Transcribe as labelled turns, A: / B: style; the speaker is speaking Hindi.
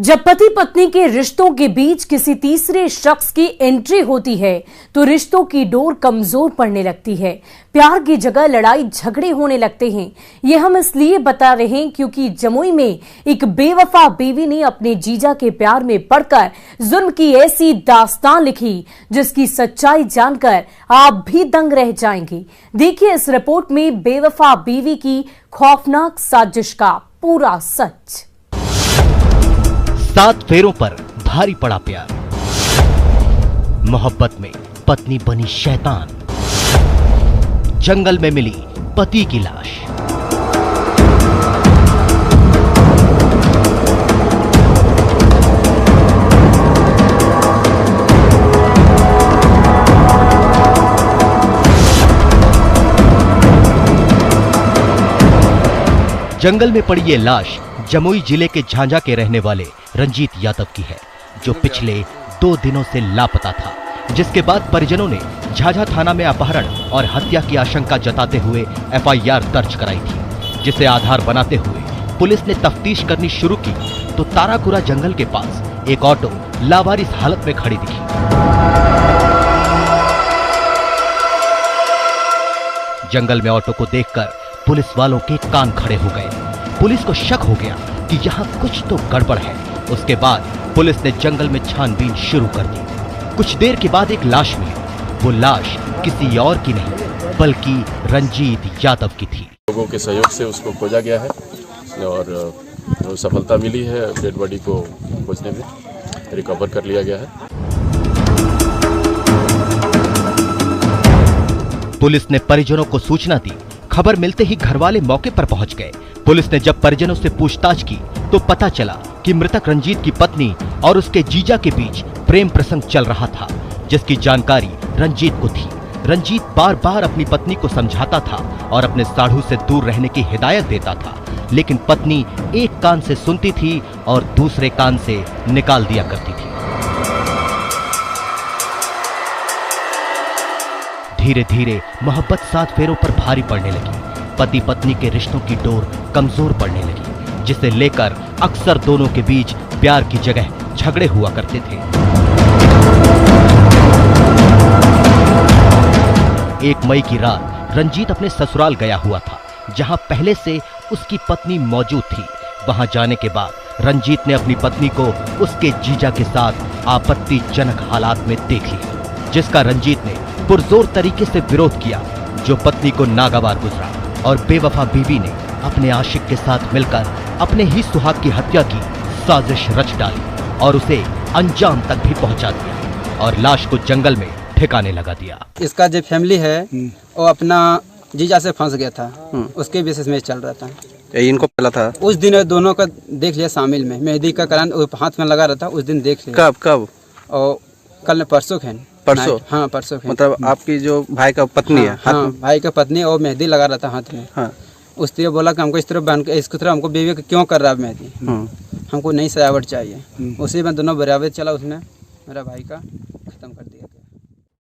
A: जब पति पत्नी के रिश्तों के बीच किसी तीसरे शख्स की एंट्री होती है तो रिश्तों की डोर कमजोर पड़ने लगती है। प्यार की जगह लड़ाई झगड़े होने लगते हैं। ये हम इसलिए बता रहे हैं क्योंकि जमुई में एक बेवफा बीवी ने अपने जीजा के प्यार में पड़कर जुल्म की ऐसी दास्तान लिखी जिसकी सच्चाई जानकर आप भी दंग रह जाएंगे। देखिए इस रिपोर्ट में बेवफा बीवी की खौफनाक साजिश का पूरा सच।
B: 7 फेरों पर भारी पड़ा प्यार, मोहब्बत में पत्नी बनी शैतान, जंगल में मिली पति की लाश। जंगल में पड़ी ये लाश जमुई जिले के झांझा के रहने वाले रंजीत यादव की है, जो पिछले 2 दिनों से लापता था, जिसके बाद परिजनों ने झांझा थाना में अपहरण और हत्या की आशंका जताते हुए एफआईआर दर्ज कराई थी, जिसे आधार बनाते हुए पुलिस ने तफ्तीश करनी शुरू की तो ताराकुरा जंगल के पास एक ऑटो लावारिस हालत में खड़ी दिखी। जंगल में ऑटो को देखकर पुलिस वालों के कान खड़े हो गए। पुलिस को शक हो गया कि यहाँ कुछ तो गड़बड़ है। उसके बाद पुलिस ने जंगल में छानबीन शुरू कर दी। कुछ देर के बाद एक लाश मिली। वो लाश किसी और की नहीं बल्कि रंजीत यादव की थी।
C: लोगों के सहयोग से उसको खोजा गया है और सफलता मिली है। डेड बॉडी को खोजने में रिकवर कर लिया गया है।
B: पुलिस ने परिजनों को सूचना दी। खबर मिलते ही घरवाले मौके पर पहुंच गए। पुलिस ने जब परिजनों से पूछताछ की तो पता चला कि मृतक रंजीत की पत्नी और उसके जीजा के बीच प्रेम प्रसंग चल रहा था, जिसकी जानकारी रंजीत को थी। रंजीत बार बार अपनी पत्नी को समझाता था और अपने साढ़ू से दूर रहने की हिदायत देता था, लेकिन पत्नी एक कान से सुनती थी और दूसरे कान से निकाल दिया करती थी। धीरे धीरे मोहब्बत 7 फेरों पर भारी पड़ने लगी। पति पत्नी के रिश्तों की डोर कमजोर पड़ने लगी, जिसे लेकर अक्सर दोनों के बीच प्यार की जगह झगड़े हुआ करते थे। 1 मई की रात रंजीत अपने ससुराल गया हुआ था, जहां पहले से उसकी पत्नी मौजूद थी। वहां जाने के बाद रंजीत ने अपनी पत्नी को उसके जीजा के साथ आपत्तिजनक हालात में देख लिया, जिसका रंजीत ने पुरजोर तरीके से विरोध किया, जो पत्नी को नागवार गुजरा और बेवफा बीवी ने अपने आशिक के साथ मिलकर अपने ही सुहाग की हत्या की साजिश रच डाली और उसे अंजाम तक भी पहुंचा दिया और लाश को जंगल में ठिकाने लगा दिया।
D: इसका जो फैमिली है वो अपना जीजा से फंस गया था, उसके बेसिस में चल रहा था।
E: इनको पहला था
D: उस दिन दोनों का देख लिया शामिल में, मेहंदी का करान हाथ में लगा रहा था। उस दिन देख लिया।
E: कब?
D: और कल परसों है।
E: परसों?
D: हाँ परसों।
E: मतलब आपकी जो भाई का पत्नी है?
D: हाँ भाई का पत्नी और मेहंदी लगा रहा था हाथ में।
E: हाँ।
D: उस तरह बोला कि हमको इस तरह बन के इस तरह हमको बीवी को क्यों कर रहा है मेहंदी, हमको नई सजावट चाहिए। उसी में दोनों बराबर चला उसमें मेरा भाई का।